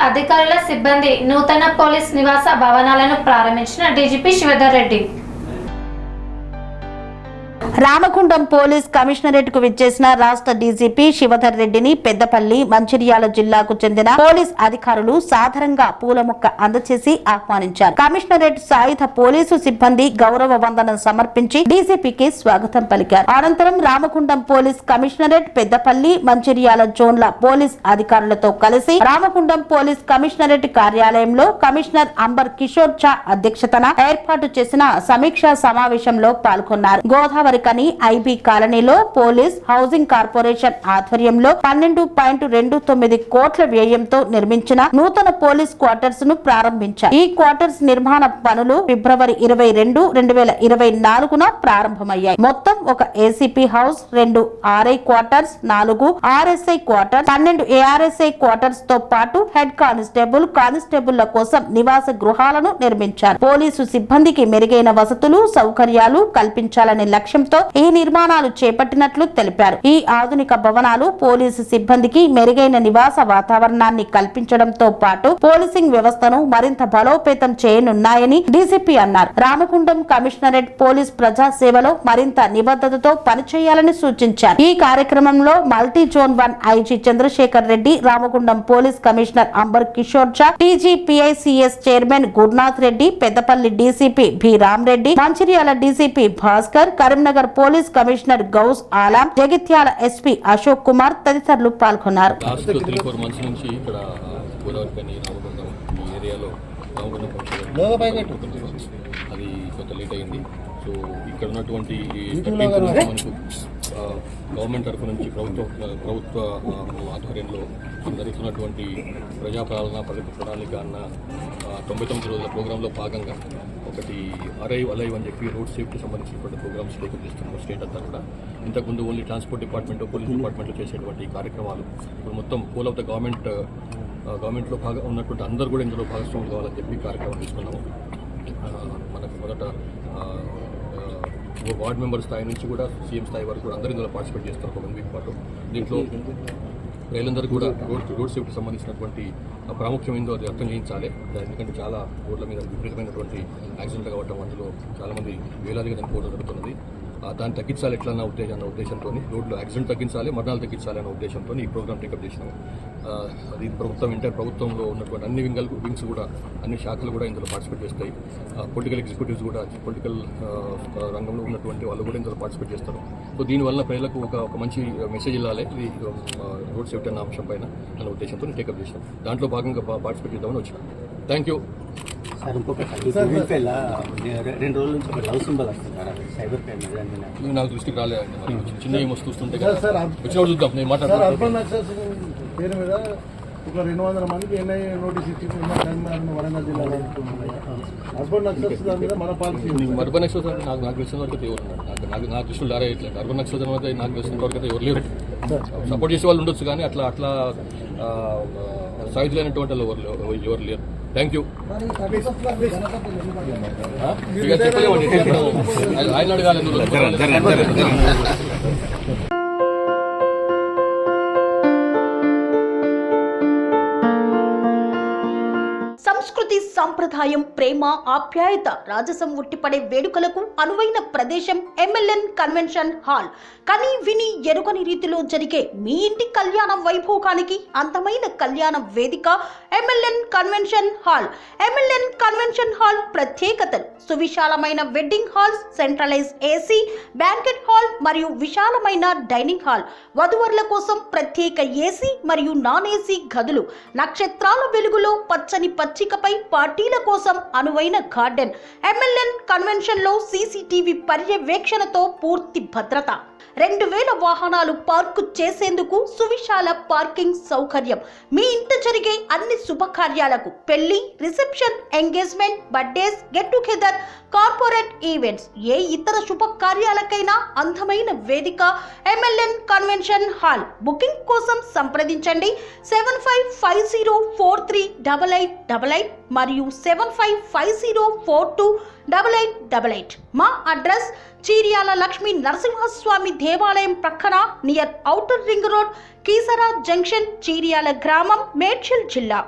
అధికారుల సిబ్బంది నూతన పోలీస్ నివాస భవనాలను ప్రారంభించిన DGP Shivadhar Reddy. Ramagundam police commissionerate కు విచ్చేసిన రాష్ట్ర డీజీపీ శివధర్ రెడ్డిని పెద్దపల్లి మంచిర్యాల జిల్లాకు చెందిన పోలీస్ అధికారులు సాధారణంగా పూల మొక్క అందచేసి ఆహ్వానించారు. కమిషనరేట్ సాయుధ పోలీసు సిబ్బంది గౌరవ వందనం సమర్పించి డీజీపీకి స్వాగతం పలికారు. అనంతరం రామగుండం పోలీస్ కమిషనరేట్ పెద్దపల్లి మంచిర్యాల జోన్ల పోలీస్ అధికారులతో కలిసి రామగుండం పోలీస్ కమిషనరేట్ కార్యాలయంలో కమిషనర్ అంబర్ కిషోర్ ఝా అధ్యక్షతన ఏర్పాటు చేసిన సమీక్షా సమావేశంలో పాల్గొన్నారు. గోదావరి కని ఐబీ కాలనీలో పోలీస్ హౌసింగ్ కార్పొరేషన్ ఆధ్వర్యంలో 12.29 కోట్ల వ్యయంతో నిర్మించిన నూతన పోలీస్ క్వార్టర్స్ ను ప్రారంభించారు. ఈ క్వార్టర్స్ నిర్మాణ పనులు ఫిబ్రవరి 22, 2024న ప్రారంభమయ్యాయి. మొత్తం ఒక ACP house, 2 RI quarters, 4 RSI quarters, 12 ARSI quarters తో పాటు హెడ్ కానిస్టేబుల్ల కోసం నివాస గృహాలను నిర్మించారు. పోలీసు సిబ్బందికి మెరుగైన వసతులు, సౌకర్యాలు కల్పించాలనే లక్ష్యంతో ఈ నిర్మాణాలు చేపట్టినట్లు తెలిపారు. ఈ ఆధునిక భవనాలు పోలీసు సిబ్బందికి మెరుగైన నివాస వాతావరణాన్ని కల్పించడంతో పాటు పోలీసింగ్ వ్యవస్థను మరింత బలోపేతం చేయనున్నాయని డీసీపీ అన్నారు. రామగుండం కమిషనరేట్ పోలీస్ ప్రజా సేవలో మరింత నిబద్ధతతో పనిచేయాలని సూచించారు. ఈ కార్యక్రమంలో multi zone 1 IG Chandrashekar Reddy, Ramagundam police commissioner Amber Kishore Jha, TGPICS chairman Gurunath Reddy, Peddapalli DCP B Ramareddy, Mancherial DCP Bhaskar, Karimnagar police commissioner Gous Alam, Jagtial SP Ashok Kumar తదితరులు పాల్గొన్నారు. అది కొంత లేట్ అయింది. సో ఇక్కడ ఉన్నటువంటి గవర్నమెంట్ తరఫు నుంచి ప్రభుత్వ ఆధ్వర్యంలో జరుగుతున్నటువంటి ప్రజాపాలన ప్రగతి ప్రణాళిక అన్న 99 రోజుల ప్రోగ్రాంలో భాగంగా ఒకటి అరైవ్ అని చెప్పి రోడ్ సేఫ్టీ సంబంధించినటువంటి ప్రోగ్రామ్స్ టేకప్ చేస్తున్నాము స్టేట్ అంతా కూడా. ఇంతకుముందు ఓన్లీ ట్రాన్స్పోర్ట్ డిపార్ట్మెంట్, పోలీస్ డిపార్ట్మెంట్లో చేసేటువంటి కార్యక్రమాలు ఇప్పుడు మొత్తం హోల్ ఆఫ్ ద గవర్నమెంట్లో ఉన్నటువంటి అందరూ కూడా ఇందులో భాగస్వాములు కావాలని చెప్పి కార్యక్రమం తీసుకున్నాము. మనకు మొదట వార్డ్ మెంబర్ స్థాయి నుంచి కూడా సీఎం స్థాయి వరకు కూడా అందరూ ఇందులో పార్టిసిపేట్ చేస్తారు ఒక 1 వీక్ పాటు. దీంట్లో ప్రజలందరూ కూడా రోడ్ సేఫ్టీ సంబంధించినటువంటి ప్రాముఖ్యం ఏందో అది అర్థం చేయించాలి. ఎందుకంటే చాలా రోడ్ల మీద విపరీతమైనటువంటి యాక్సిడెంట్ కావటం, అందులో చాలామంది వేలాదిగా చనిపోవడం జరుగుతున్నది. దాన్ని తగ్గించాలి ఎట్లా అన్న ఉద్దేశంతో, రోడ్లు యాక్సిడెంట్ తగ్గించాలి, మరణాలు తగ్గించాలి అన్న ఉద్దేశంతో ఈ ప్రోగ్రామ్ టేకప్ చేసినాము. అది ప్రభుత్వంలో ఉన్నటువంటి అన్ని వింగ్స్ కూడా, అన్ని శాఖలు కూడా ఇందులో పార్టిసిపేట్ చేస్తాయి. పొలిటికల్ ఎగ్జిక్యూటివ్స్ కూడా, పొలిటికల్ రంగంలో ఉన్నటువంటి వాళ్ళు కూడా ఇందులో పార్టిసిపేట్ చేస్తారు. సో దీనివల్ల ప్రజలకు ఒక మంచి మెసేజ్ ఇవ్వాలి ఇది రోడ్ సేఫ్టీ అన్న అంశం పైన అన్న ఉద్దేశంతో టేకప్ చేసినాం. దాంట్లో భాగంగా పార్టిసిపేట్ చేద్దామని వచ్చినాం. Thank you sir. ఇంకొకటి 2 రోజుల నుంచి ఒక లవ్ సింబల్ వస్తుంది సైబర్ క్రైమ్ మీద నాకు దృష్టికి రాలేదండి. చిన్న ఏమో వస్తుంటే వచ్చినప్పుడు చూద్దాం. నేను మాట్లాడతాను. పేరు మీద ఒక 200 మందికి ఎన్ఐఏ నోటీస్ ఇచ్చి వరంగల్ జిల్లాలో అర్బన్ నక్సల్స్ దాని మీద మన పాలసీ. అర్బన్ నక్సల్స్ అంటే నాకు తెలిసిన వరకు అయితే ఎవరు ఉన్నారు, నాకు దృష్టిలో రాయట్లేదు. అర్బన్ నక్సల్స్ అనేది నాకు తెలిసిన వరకు అయితే ఎవరు లేరు. సపోర్ట్ చేసే వాళ్ళు ఉండొచ్చు కానీ అట్లా సాయుధులైనటువంటి వాళ్ళు ఎవరు లేరు. Thank you. చెప్పలేమండి, ఆయన అడగాలి. సంస్కృతి, సంప్రదాయం, ప్రేమ, ఆప్యాయత, రాజసం ఉట్టిపడే వేడుకలకు అనువైన ప్రదేశం ఎంఎల్ఎన్ కన్వెన్షన్ హాల్. కని విని ఎరుగని రీతిలో జరిగే మీ ఇంటి కళ్యాణ వైభోగానికి అందమైన కళ్యాణ వేదిక MLN convention hall. MLN convention hall ప్రత్యేకతలు: సువిశాలమైన wedding halls, centralise AC banquet hall మరియు విశాలమైన డైనింగ్ హాల్, వధువరుల కోసం ప్రత్యేక ఏసీ మరియు నాన్ ఏసీ గదులు, నక్షత్రాల వెలుగులో పచ్చని పచ్చికపై పార్టీల కోసం అనువైన గార్డెన్. ఎంఎల్ఎన్ కన్వెన్షన్ లో సీసీటీవీ పర్యవేక్షణతో పూర్తి భద్రత. 2000 వాహనాలు పార్కు చేసేందుకు సువిశాల పార్కింగ్ సౌకర్యం. మీ ఇంట జరిగే అన్ని శుభకార్యాలకు, పెళ్లి, reception, engagement, birthdays, get together, corporate events, ఏ ఇతర శుభకార్యాలకైనా అందమైన వేదిక ఎంఎల్ఎన్ కన్వెన్షన్ హాల్. బుకింగ్ కోసం సంప్రదించండి 7550438888 మరియు 7550428888. మా అడ్రస్ చీర్యాల లక్ష్మీ నరసింహస్వామి దేవాలయం ప్రక్కన near outer ring road, Keesara junction, Cheeryal గ్రామం, మేడ్చల్ జిల్లా.